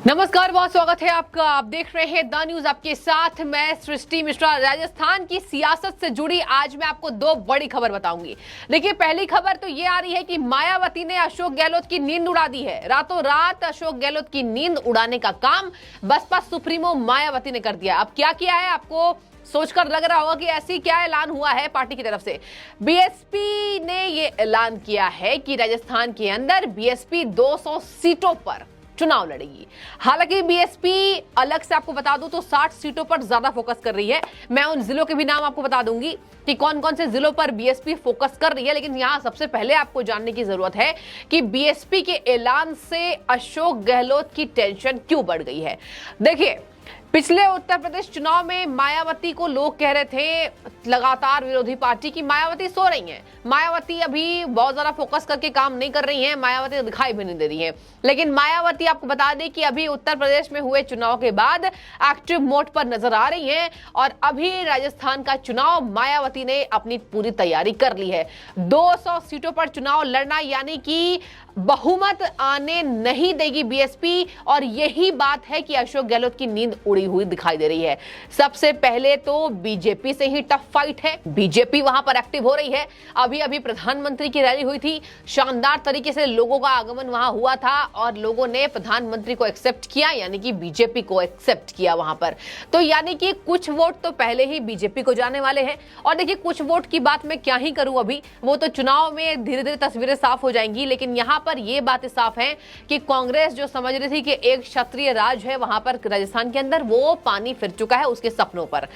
नमस्कार, बहुत स्वागत है आपका। आप देख रहे हैं द न्यूज, आपके साथ मैं सृष्टि मिश्रा। राजस्थान की सियासत से जुड़ी आज मैं आपको दो बड़ी खबर बताऊंगी। देखिए, पहली खबर तो ये आ रही है कि मायावती ने अशोक गहलोत की नींद उड़ा दी है। रातों रात अशोक गहलोत की नींद उड़ाने का काम बसपा सुप्रीमो मायावती ने कर दिया। अब क्या किया है, आपको सोचकर लग रहा होगा कि ऐसी क्या ऐलान हुआ है पार्टी की तरफ से। बीएसपी ने ये ऐलान किया है कि राजस्थान के अंदर बीएसपी 200 सीटों पर चुनाव लड़ेगी। हालांकि बीएसपी अलग से आपको बता दूं तो 60 सीटों पर ज्यादा फोकस कर रही है। मैं उन जिलों के भी नाम आपको बता दूंगी कि कौन कौन से जिलों पर बीएसपी फोकस कर रही है। लेकिन यहां सबसे पहले आपको जानने की जरूरत है कि बीएसपी के ऐलान से अशोक गहलोत की टेंशन क्यों बढ़ गई है। देखिए, पिछले उत्तर प्रदेश चुनाव में मायावती को लोग कह रहे थे, लगातार विरोधी पार्टी की, मायावती सो रही हैं, मायावती अभी बहुत ज्यादा फोकस करके काम नहीं कर रही हैं, मायावती दिखाई भी नहीं दे रही हैं। लेकिन मायावती, आपको बता दें कि अभी उत्तर प्रदेश में हुए चुनाव के बाद एक्टिव मोड पर नजर आ रही हैं और अभी राजस्थान का चुनाव मायावती ने अपनी पूरी तैयारी कर ली है। 200 सीटों पर चुनाव लड़ना यानी कि बहुमत आने नहीं देगी बीएसपी, और यही बात है कि अशोक गहलोत की नींद उड़ी हुई दिखाई दे रही है। सबसे पहले तो बीजेपी से ही टफ फाइट है। बीजेपी वहां पर एक्टिव हो रही है। अभी अभी प्रधानमंत्री की रैली हुई थी, शानदार तरीके से लोगों का आगमन वहां हुआ था और लोगों ने प्रधानमंत्री को एक्सेप्ट किया, यानी कि बीजेपी को एक्सेप्ट किया वहां पर। तो यानी कि कुछ वोट तो पहले ही बीजेपी को जाने वाले हैं। और देखिए, कुछ वोट की बात मैं क्या ही करूं, अभी वो तो चुनाव में धीरे धीरे तस्वीरें साफ हो जाएंगी। लेकिन यहां पर यह बातें साफ है कि कांग्रेस जो समझ रही थी कि एक क्षत्रिय राज है वहां पर राजस्थान के अंदर, वो पानी फिर चुका है उसके सपनों पर।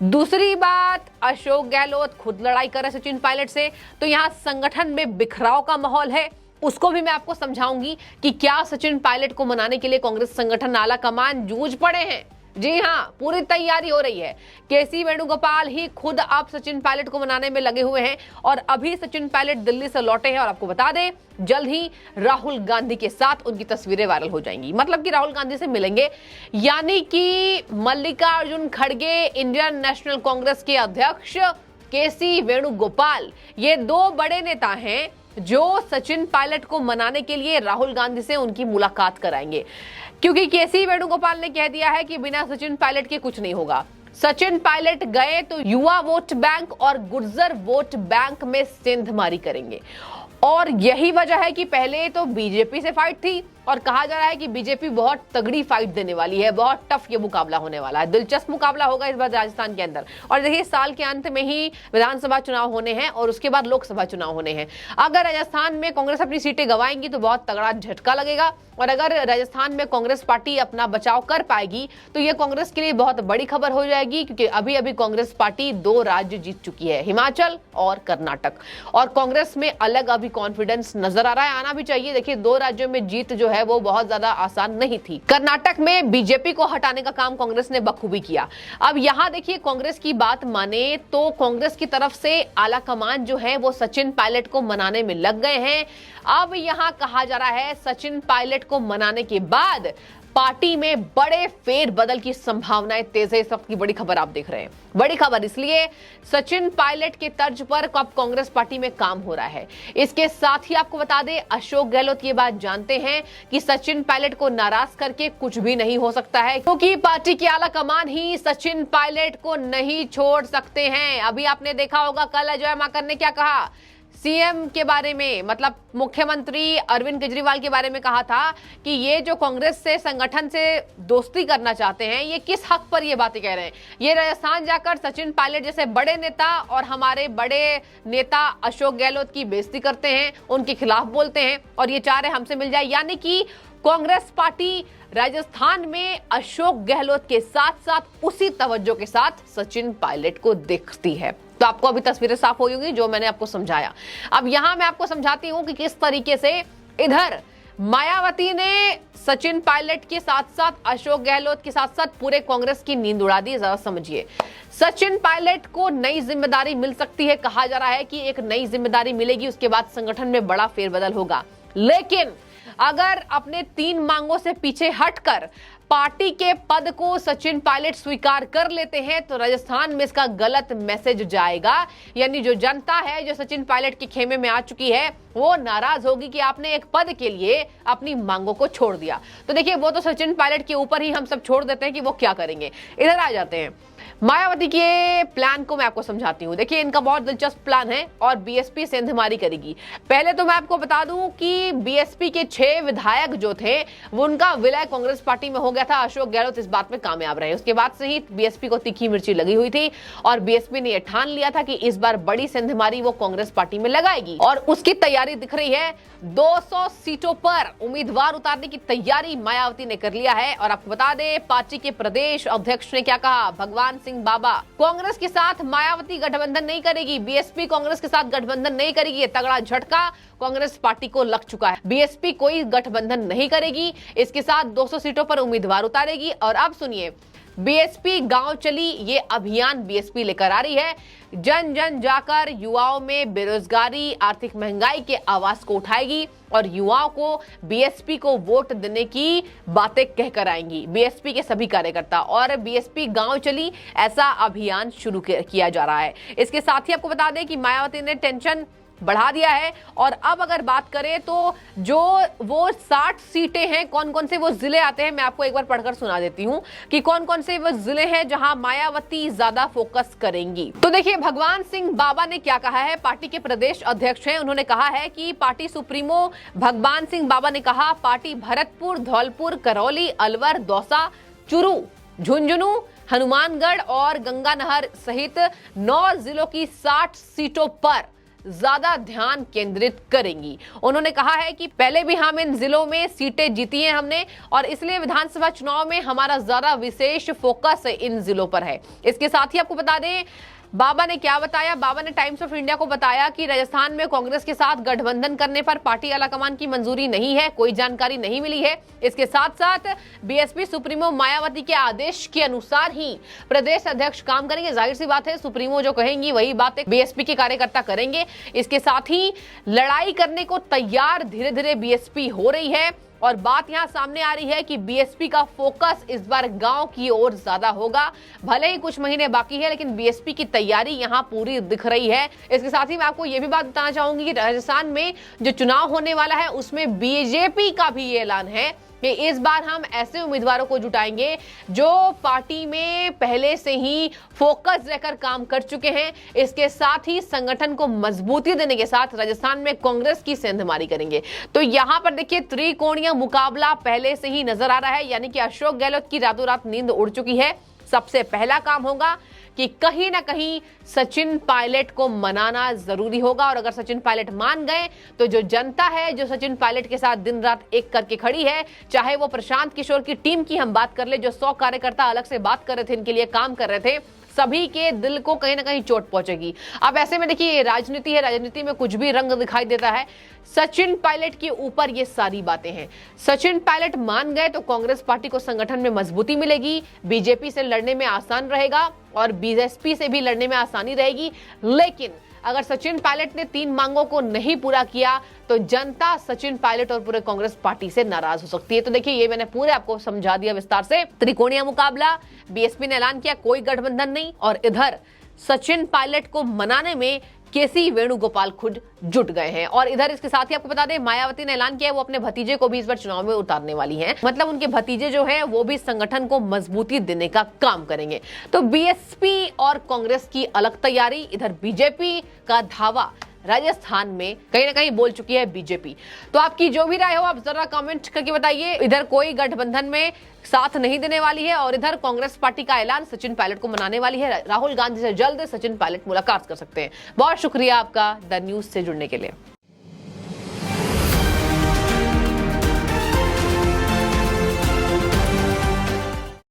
दूसरी बात, अशोक गहलोत खुद लड़ाई कर रहे सचिन पायलट से, तो यहां संगठन में बिखराव का माहौल है। उसको भी मैं आपको समझाऊंगी कि क्या सचिन पायलट को मनाने के लिए कांग्रेस संगठन आला कमान जूझ पड़े हैं। जी हां, पूरी तैयारी हो रही है। केसी वेणुगोपाल ही खुद अब सचिन पायलट को मनाने में लगे हुए हैं और अभी सचिन पायलट दिल्ली से लौटे हैं और आपको बता दें, जल्द ही राहुल गांधी के साथ उनकी तस्वीरें वायरल हो जाएंगी। मतलब कि राहुल गांधी से मिलेंगे, यानी कि मल्लिकार्जुन खड़गे, इंडियन नेशनल कांग्रेस के अध्यक्ष, केसी वेणुगोपाल, ये दो बड़े नेता हैं जो सचिन पायलट को मनाने के लिए राहुल गांधी से उनकी मुलाकात कराएंगे। क्योंकि केसी वेणुगोपाल ने कह दिया है कि बिना सचिन पायलट के कुछ नहीं होगा। सचिन पायलट गए तो युवा वोट बैंक और गुर्जर वोट बैंक में सेंधमारी करेंगे। और यही वजह है कि पहले तो बीजेपी से फाइट थी और कहा जा रहा है कि बीजेपी बहुत तगड़ी फाइट देने वाली है, बहुत टफ ये मुकाबला होने वाला है, दिलचस्प मुकाबला होगा इस बार राजस्थान के अंदर। और देखिए, साल के अंत में ही विधानसभा चुनाव होने हैं और उसके बाद लोकसभा चुनाव होने हैं। अगर राजस्थान में कांग्रेस अपनी सीटें गंवाएंगी तो बहुत तगड़ा झटका लगेगा, और अगर राजस्थान में कांग्रेस पार्टी अपना बचाव कर पाएगी तो ये कांग्रेस के लिए बहुत बड़ी खबर हो जाएगी। क्योंकि अभी अभी कांग्रेस पार्टी 2 राज्य जीत चुकी है, हिमाचल और कर्नाटक, और कांग्रेस में अलग अभी कॉन्फिडेंस नजर आ रहा है, आना भी चाहिए। देखिए, 2 राज्यों में जीत जो है वो बहुत ज्यादा आसान नहीं थी। कर्नाटक में बीजेपी को हटाने का काम कांग्रेस ने बखूबी किया। अब यहां देखिए, कांग्रेस की बात माने तो कांग्रेस की तरफ से आला कमान जो है वो सचिन पायलट को मनाने में लग गए हैं। अब यहां कहा जा रहा है सचिन पायलट को मनाने के बाद पार्टी में बड़े फेरबदल की संभावनाएं तेज है। इस वक्त की बड़ी खबर आप देख रहे हैं। बड़ी खबर इसलिए, सचिन पायलट के तर्ज पर अब कांग्रेस पार्टी में काम हो रहा है। इसके साथ ही आपको बता दें, अशोक गहलोत ये बात जानते हैं कि सचिन पायलट को नाराज करके कुछ भी नहीं हो सकता है, क्योंकि पार्टी की आला कमान ही सचिन पायलट को नहीं छोड़ सकते हैं। अभी आपने देखा होगा कल अजय माकन ने क्या कहा सीएम के बारे में, मतलब मुख्यमंत्री अरविंद केजरीवाल के बारे में कहा था कि ये जो कांग्रेस से, संगठन से दोस्ती करना चाहते हैं, ये किस हक पर ये बातें कह रहे हैं। ये राजस्थान जाकर सचिन पायलट जैसे बड़े नेता और हमारे बड़े नेता अशोक गहलोत की बेइज्जती करते हैं, उनके खिलाफ बोलते हैं और ये चाह रहे हमसे मिल जाए। यानी कि कांग्रेस पार्टी राजस्थान में अशोक गहलोत के साथ साथ उसी तवज्जो के साथ सचिन पायलट को देखती है। तो आपको अभी तस्वीरें साफ हो गई जो मैंने आपको समझाया। अब यहां मैं आपको समझाती हूं कि किस तरीके से इधर मायावती ने सचिन पायलट के साथ साथ अशोक गहलोत के साथ साथ पूरे कांग्रेस की नींद उड़ा दी। जरा समझिए, सचिन पायलट को नई जिम्मेदारी मिल सकती है। कहा जा रहा है कि एक नई जिम्मेदारी मिलेगी, उसके बाद संगठन में बड़ा फेरबदल होगा। लेकिन अगर अपने 3 मांगों से पीछे हटकर पार्टी के पद को सचिन पायलट स्वीकार कर लेते हैं तो राजस्थान में इसका गलत मैसेज जाएगा। यानी जो जनता है जो सचिन पायलट के खेमे में आ चुकी है वो नाराज होगी कि आपने एक पद के लिए अपनी मांगों को छोड़ दिया। तो देखिए वो तो सचिन पायलट के ऊपर ही हम सब छोड़ देते हैं कि वो क्या करेंगे। इधर आ जाते हैं मायावती के प्लान को मैं आपको समझाती हूँ। देखिए इनका बहुत दिलचस्प प्लान है और बीएसपी सेंधमारी करेगी। पहले तो मैं आपको बता दूं कि बीएसपी के 6 विधायक जो थे वो उनका विलय कांग्रेस पार्टी में हो गया था। अशोक गहलोत इस बात में कामयाब रहे। उसके बाद से ही बीएसपी को तीखी मिर्ची लगी हुई थी और बीएसपी ने यह ठान लिया था कि इस बार बड़ी सेंधमारी वो कांग्रेस पार्टी में लगाएगी और उसकी तैयारी दिख रही है। 200 सीटों पर उम्मीदवार उतारने की तैयारी मायावती ने कर लिया है। और आपको बता दें पार्टी के प्रदेश अध्यक्ष ने क्या कहा, भगवान सिंह बाबा, कांग्रेस के साथ मायावती गठबंधन नहीं करेगी, बीएसपी कांग्रेस के साथ गठबंधन नहीं करेगी। ये तगड़ा झटका कांग्रेस पार्टी को लग चुका है। बीएसपी कोई गठबंधन नहीं करेगी, इसके साथ 200 सीटों पर उम्मीदवार उतारेगी। और अब सुनिए, बीएसपी गांव चली ये अभियान बीएसपी लेकर आ रही है। जन जन जाकर युवाओं में बेरोजगारी, आर्थिक महंगाई के आवाज को उठाएगी और युवाओं को बीएसपी को वोट देने की बातें कहकर आएंगी बीएसपी के सभी कार्यकर्ता। और बीएसपी गांव चली ऐसा अभियान शुरू किया जा रहा है। इसके साथ ही आपको बता दें कि मायावती ने टेंशन बढ़ा दिया है। और अब अगर बात करें तो जो वो 60 सीटें हैं, कौन कौन से वो जिले आते हैं, मैं आपको एक बार पढ़कर सुना देती हूं कि कौन कौन से वो जिले हैं जहां मायावती ज्यादा फोकस करेंगी। तो देखिए भगवान सिंह बाबा ने क्या कहा है, पार्टी के प्रदेश अध्यक्ष हैं, उन्होंने कहा है कि पार्टी सुप्रीमो भगवान सिंह बाबा ने कहा पार्टी भरतपुर, धौलपुर, करौली, अलवर, दौसा, चुरू, झुंझुनू, हनुमानगढ़ और गंगानहर सहित 9 जिलों की 60 सीटों पर ज्यादा ध्यान केंद्रित करेंगी। उन्होंने कहा है कि पहले भी हम इन जिलों में सीटें जीती हैं हमने और इसलिए विधानसभा चुनाव में हमारा ज्यादा विशेष फोकस इन जिलों पर है। इसके साथ ही आपको बता दें बाबा ने क्या बताया, बाबा ने टाइम्स ऑफ इंडिया को बताया कि राजस्थान में कांग्रेस के साथ गठबंधन करने पर पार्टी आलाकमान की मंजूरी नहीं है, कोई जानकारी नहीं मिली है। इसके साथ साथ बीएसपी सुप्रीमो मायावती के आदेश के अनुसार ही प्रदेश अध्यक्ष काम करेंगे। जाहिर सी बात है सुप्रीमो जो कहेंगी वही बातें बीएसपी के कार्यकर्ता करेंगे। इसके साथ ही लड़ाई करने को तैयार धीरे धीरे बीएसपी हो रही है और बात यहां सामने आ रही है कि बीएसपी का फोकस इस बार गांव की ओर ज्यादा होगा। भले ही कुछ महीने बाकी है लेकिन बीएसपी की तैयारी यहां पूरी दिख रही है। इसके साथ ही मैं आपको यह भी बात बताना चाहूंगी कि राजस्थान में जो चुनाव होने वाला है उसमें बीजेपी का भी ये ऐलान है कि इस बार हम ऐसे उम्मीदवारों को जुटाएंगे जो पार्टी में पहले से ही फोकस रहकर काम कर चुके हैं। इसके साथ ही संगठन को मजबूती देने के साथ राजस्थान में कांग्रेस की सेंधमारी करेंगे। तो यहां पर देखिए त्रिकोणीय मुकाबला पहले से ही नजर आ रहा है। यानी कि अशोक गहलोत की रातों रात नींद उड़ चुकी है। सबसे पहला काम होगा कि कहीं ना कहीं सचिन पायलट को मनाना जरूरी होगा और अगर सचिन पायलट मान गए तो जो जनता है जो सचिन पायलट के साथ दिन रात एक करके खड़ी है, चाहे वो प्रशांत किशोर की टीम की हम बात कर ले जो 100 कार्यकर्ता अलग से बात कर रहे थे, इनके लिए काम कर रहे थे, सभी के दिल को कहीं ना कहीं चोट पहुंचेगी। अब ऐसे में देखिए राजनीति है, राजनीति में कुछ भी रंग दिखाई देता है। सचिन पायलट के ऊपर ये सारी बातें हैं। सचिन पायलट मान गए तो कांग्रेस पार्टी को संगठन में मजबूती मिलेगी, बीजेपी से लड़ने में आसान रहेगा और बीएसपी से भी लड़ने में आसानी रहेगी। लेकिन अगर सचिन पायलट ने 3 मांगों को नहीं पूरा किया तो जनता सचिन पायलट और पूरे कांग्रेस पार्टी से नाराज हो सकती है। तो देखिए ये मैंने पूरे आपको समझा दिया विस्तार से। त्रिकोणीय मुकाबला, बीएसपी ने ऐलान किया कोई गठबंधन नहीं और इधर सचिन पायलट को मनाने में केसी वेणुगोपाल खुद जुट गए हैं। और इधर इसके साथ ही आपको बता दें मायावती ने ऐलान किया वो अपने भतीजे को भी इस बार चुनाव में उतारने वाली हैं। मतलब उनके भतीजे जो हैं वो भी संगठन को मजबूती देने का काम करेंगे। तो बीएसपी और कांग्रेस की अलग तैयारी, इधर बीजेपी का धावा राजस्थान में कहीं ना कहीं बोल चुकी है बीजेपी। तो आपकी जो भी राय हो आप जरा कमेंट करके बताइए। इधर कोई गठबंधन में साथ नहीं देने वाली है और इधर कांग्रेस पार्टी का ऐलान सचिन पायलट को मनाने वाली है। राहुल गांधी से जल्द सचिन पायलट मुलाकात कर सकते हैं। बहुत शुक्रिया आपका द न्यूज से जुड़ने के लिए।